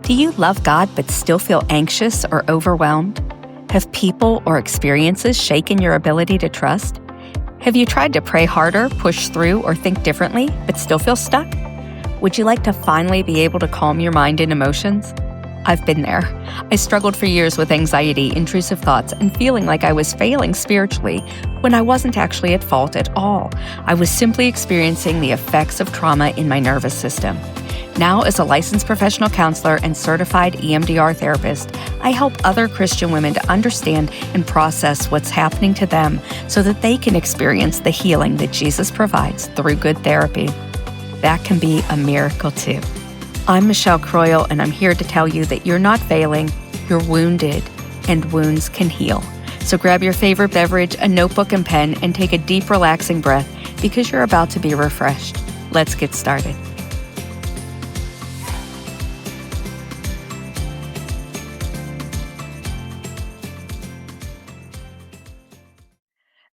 Do you love God but still feel anxious or overwhelmed? Have people or experiences shaken your ability to trust? Have you tried to pray harder, push through, or think differently but still feel stuck? Would you like to finally be able to calm your mind and emotions? I've been there. I struggled for years with anxiety, intrusive thoughts, and feeling like I was failing spiritually when I wasn't actually at fault at all. I was simply experiencing the effects of trauma in my nervous system. Now, as a licensed professional counselor and certified EMDR therapist, I help other Christian women to understand and process what's happening to them so that they can experience the healing that Jesus provides through good therapy. That can be a miracle too. I'm Michelle Croyle, and I'm here to tell you that you're not failing, you're wounded, and wounds can heal. So grab your favorite beverage, a notebook and pen, and take a deep, relaxing breath because you're about to be refreshed. Let's get started.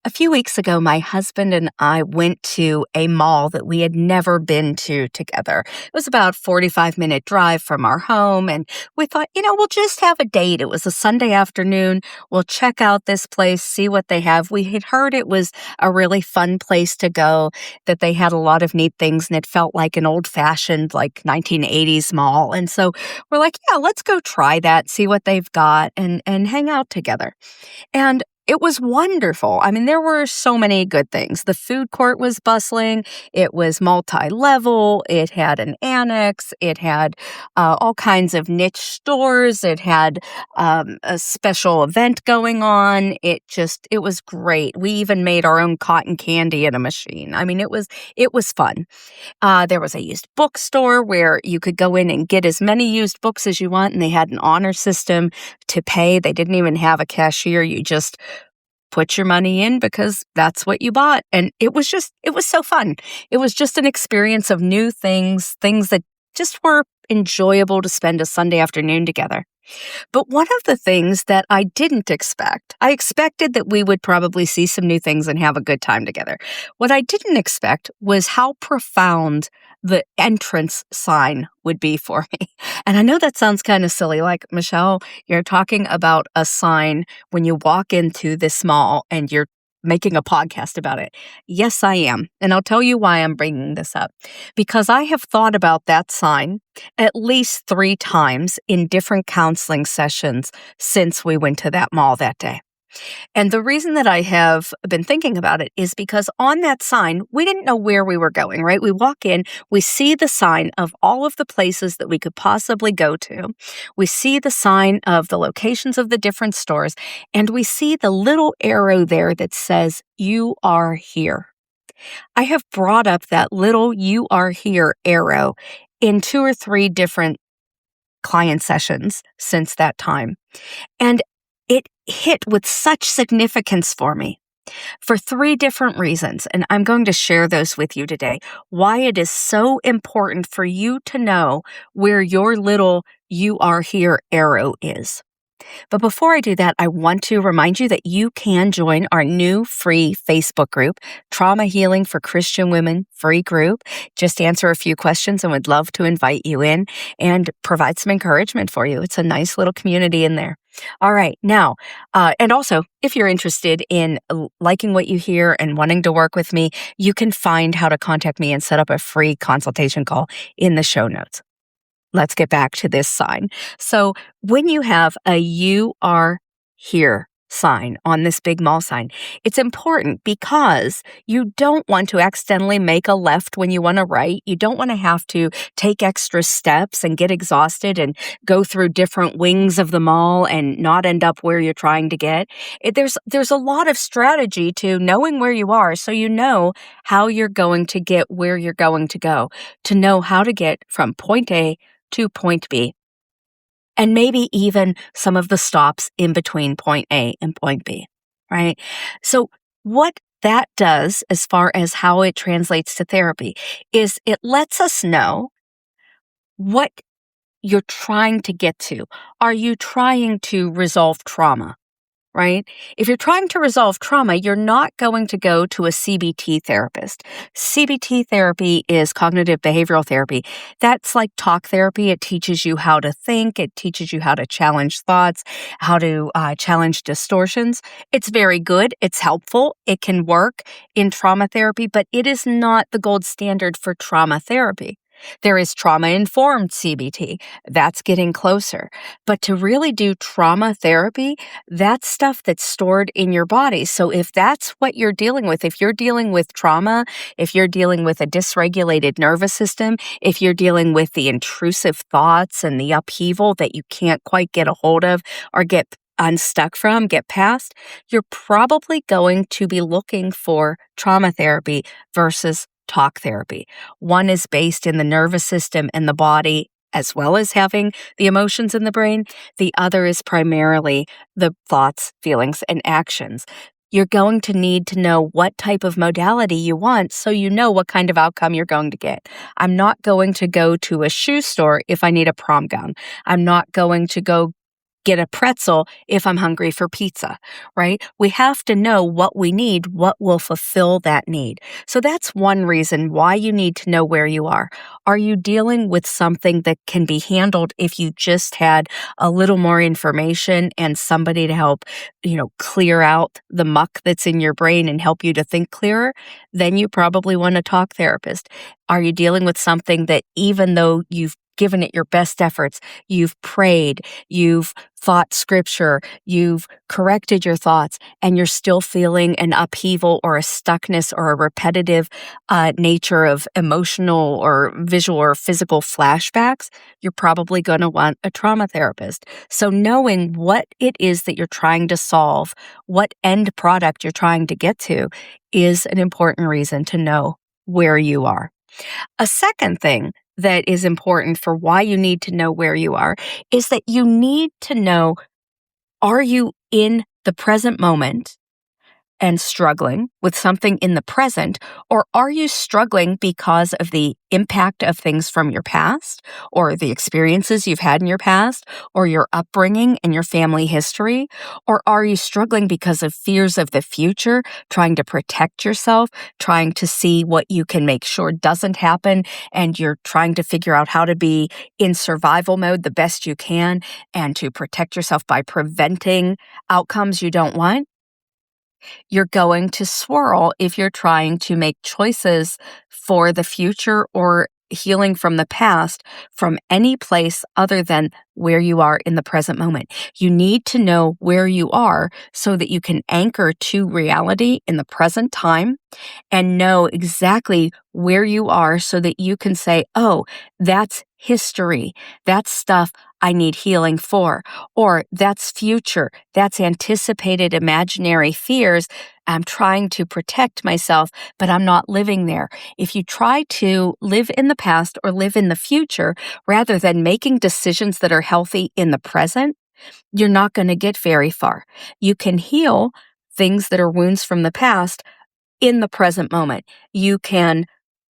A few weeks ago, my husband and I went to a mall that we had never been to together. It was about a 45-minute drive from our home, and we thought, we'll just have a date. It was a Sunday afternoon. We'll check out this place, see what they have. We had heard it was a really fun place to go, that they had a lot of neat things, and it felt like an old-fashioned, 1980s mall. And so we're like, yeah, let's go try that, see what they've got, and hang out together. And it was wonderful. I mean, there were so many good things. The food court was bustling. It was multi-level. It had an annex. It had all kinds of niche stores. It had a special event going on. It was great. We even made our own cotton candy in a machine. I mean, it was fun. There was a used bookstore where you could go in and get as many used books as you want, and they had an honor system to pay. They didn't even have a cashier. You just put your money in because that's what you bought. And it was so fun. It was just an experience of new things that just were enjoyable to spend a Sunday afternoon together. But one of the things that I didn't expect, I expected that we would probably see some new things and have a good time together. What I didn't expect was how profound the entrance sign would be for me. And I know that sounds kind of silly, like, Michelle, you're talking about a sign when you walk into this mall and you're making a podcast about it. Yes, I am. And I'll tell you why I'm bringing this up. Because I have thought about that sign at least 3 times in different counseling sessions since we went to that mall that day. And the reason that I have been thinking about it is because on that sign, we didn't know where we were going, right? We walk in, we see the sign of all of the places that we could possibly go to. We see the sign of the locations of the different stores, and we see the little arrow there that says, "You are here." I have brought up that little "You are here" arrow in 2 or 3 different client sessions since that time. And it hit with such significance for me for 3 different reasons, and I'm going to share those with you today. Why it is so important for you to know where your little "You are here" arrow is. But before I do that, I want to remind you that you can join our new free Facebook group, Trauma Healing for Christian Women free group. Just answer a few questions and would love to invite you in and provide some encouragement for you. It's a nice little community in there. All right. Now, and also, if you're interested in liking what you hear and wanting to work with me, you can find how to contact me and set up a free consultation call in the show notes. Let's get back to this sign. So when you have a "You are here" sign on this big mall sign, it's important because you don't want to accidentally make a left when you want to right. You don't want to have to take extra steps and get exhausted and go through different wings of the mall and not end up where you're trying to get. There's a lot of strategy to knowing where you are, so you know how you're going to get where you're going to go, to know how to get from point A to point B, and maybe even some of the stops in between point A and point B, right? So what that does, as far as how it translates to therapy, is it lets us know what you're trying to get to. Are you trying to resolve trauma? right? If you're trying to resolve trauma, you're not going to go to a CBT therapist. CBT therapy is cognitive behavioral therapy. That's like talk therapy. It teaches you how to think, it teaches you how to challenge thoughts, how to challenge distortions. It's very good, it's helpful, it can work in trauma therapy, but it is not the gold standard for trauma therapy. There is trauma informed CBT. That's getting closer. But to really do trauma therapy, that's stuff that's stored in your body. So if that's what you're dealing with, if you're dealing with trauma, if you're dealing with a dysregulated nervous system, if you're dealing with the intrusive thoughts and the upheaval that you can't quite get a hold of or get unstuck from, get past, you're probably going to be looking for trauma therapy versus talk therapy. One is based in the nervous system and the body, as well as having the emotions in the brain. The other is primarily the thoughts, feelings, and actions. You're going to need to know what type of modality you want so you know what kind of outcome you're going to get. I'm not going to go to a shoe store if I need a prom gown. I'm not going to go get a pretzel if I'm hungry for pizza, right? We have to know what we need, what will fulfill that need. So that's one reason why you need to know where you are. Are you dealing with something that can be handled if you just had a little more information and somebody to help, clear out the muck that's in your brain and help you to think clearer? Then you probably want a talk therapist. Are you dealing with something that even though you've given it your best efforts, you've prayed, you've thought scripture, you've corrected your thoughts, and you're still feeling an upheaval or a stuckness or a repetitive nature of emotional or visual or physical flashbacks, you're probably going to want a trauma therapist. So knowing what it is that you're trying to solve, what end product you're trying to get to, is an important reason to know where you are. A second thing that is important for why you need to know where you are is that you need to know, are you in the present moment and struggling with something in the present, or are you struggling because of the impact of things from your past, or the experiences you've had in your past, or your upbringing and your family history? Or are you struggling because of fears of the future, trying to protect yourself, trying to see what you can make sure doesn't happen, and you're trying to figure out how to be in survival mode the best you can and to protect yourself by preventing outcomes you don't want? You're going to swirl if you're trying to make choices for the future or healing from the past from any place other than where you are in the present moment. You need to know where you are so that you can anchor to reality in the present time and know exactly where you are so that you can say, oh, that's history. That's stuff I need healing for. Or that's future. That's anticipated imaginary fears. I'm trying to protect myself, but I'm not living there. If you try to live in the past or live in the future, rather than making decisions that are healthy in the present, you're not going to get very far. You can heal things that are wounds from the past in the present moment. You can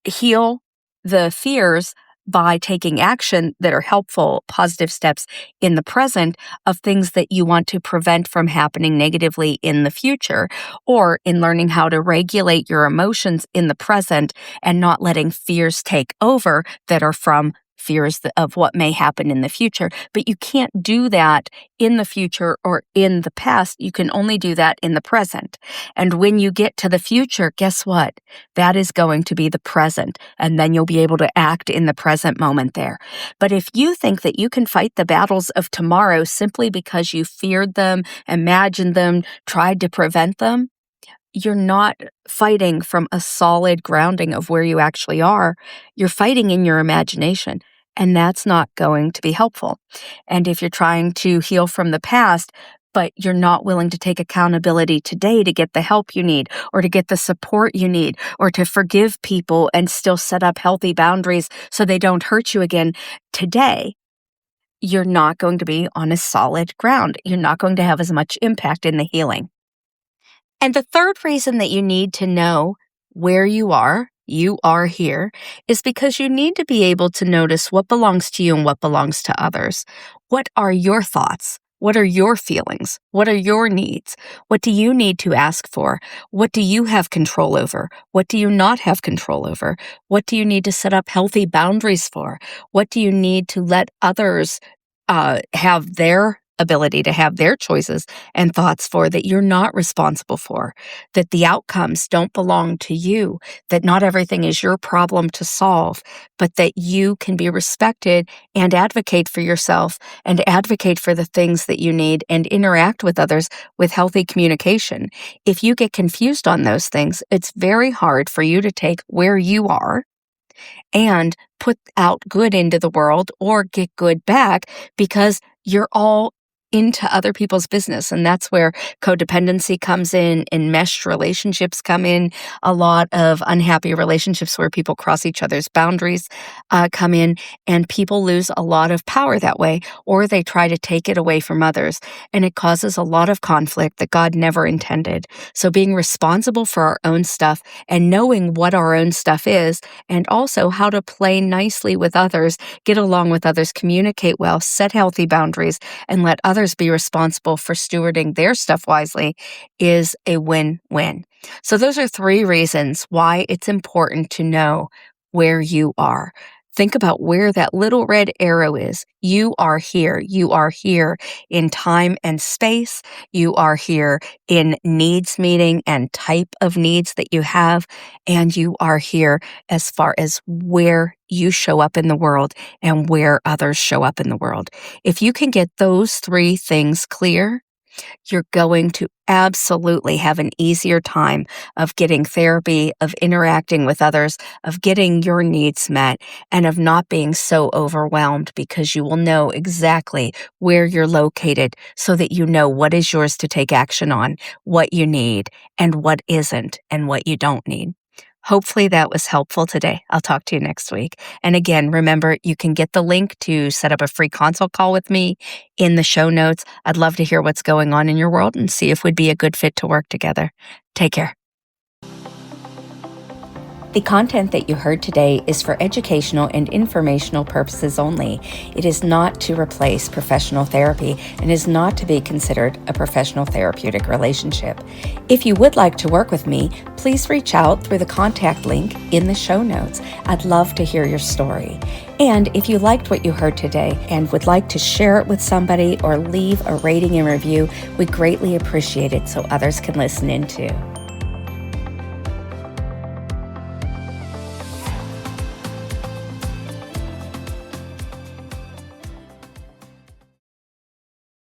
heal the fears by taking action that are helpful, positive steps in the present of things that you want to prevent from happening negatively in the future, or in learning how to regulate your emotions in the present and not letting fears take over that are from fears of what may happen in the future. But you can't do that in the future or in the past. You can only do that in the present. And when you get to the future, guess what? That is going to be the present. And then you'll be able to act in the present moment there. But if you think that you can fight the battles of tomorrow simply because you feared them, imagined them, tried to prevent them, you're not fighting from a solid grounding of where you actually are. You're fighting in your imagination, and that's not going to be helpful. And if you're trying to heal from the past, but you're not willing to take accountability today to get the help you need, or to get the support you need, or to forgive people and still set up healthy boundaries so they don't hurt you again today, you're not going to be on a solid ground. You're not going to have as much impact in the healing. And the third reason that you need to know where you are here, is because you need to be able to notice what belongs to you and what belongs to others. What are your thoughts? What are your feelings? What are your needs? What do you need to ask for? What do you have control over? What do you not have control over? What do you need to set up healthy boundaries for? What do you need to let others have their ability to have their choices and thoughts for that you're not responsible for, that the outcomes don't belong to you, that not everything is your problem to solve, but that you can be respected and advocate for yourself and advocate for the things that you need and interact with others with healthy communication. If you get confused on those things, it's very hard for you to take where you are and put out good into the world or get good back because you're all into other people's business. And that's where codependency comes in, enmeshed relationships come in, a lot of unhappy relationships where people cross each other's boundaries come in, and people lose a lot of power that way, or they try to take it away from others. And it causes a lot of conflict that God never intended. So being responsible for our own stuff and knowing what our own stuff is, and also how to play nicely with others, get along with others, communicate well, set healthy boundaries, and let others be responsible for stewarding their stuff wisely is a win-win. So those are 3 reasons why it's important to know where you are. Think about where that little red arrow is. You are here. You are here in time and space. You are here in needs meeting and type of needs that you have. And you are here as far as where you show up in the world and where others show up in the world. If you can get those 3 things clear, you're going to absolutely have an easier time of getting therapy, of interacting with others, of getting your needs met, and of not being so overwhelmed because you will know exactly where you're located so that you know what is yours to take action on, what you need, and what isn't, and what you don't need. Hopefully that was helpful today. I'll talk to you next week. And again, remember, you can get the link to set up a free consult call with me in the show notes. I'd love to hear what's going on in your world and see if we'd be a good fit to work together. Take care. The content that you heard today is for educational and informational purposes only. It is not to replace professional therapy and is not to be considered a professional therapeutic relationship. If you would like to work with me, please reach out through the contact link in the show notes. I'd love to hear your story. And if you liked what you heard today and would like to share it with somebody or leave a rating and review, we greatly appreciate it so others can listen in too.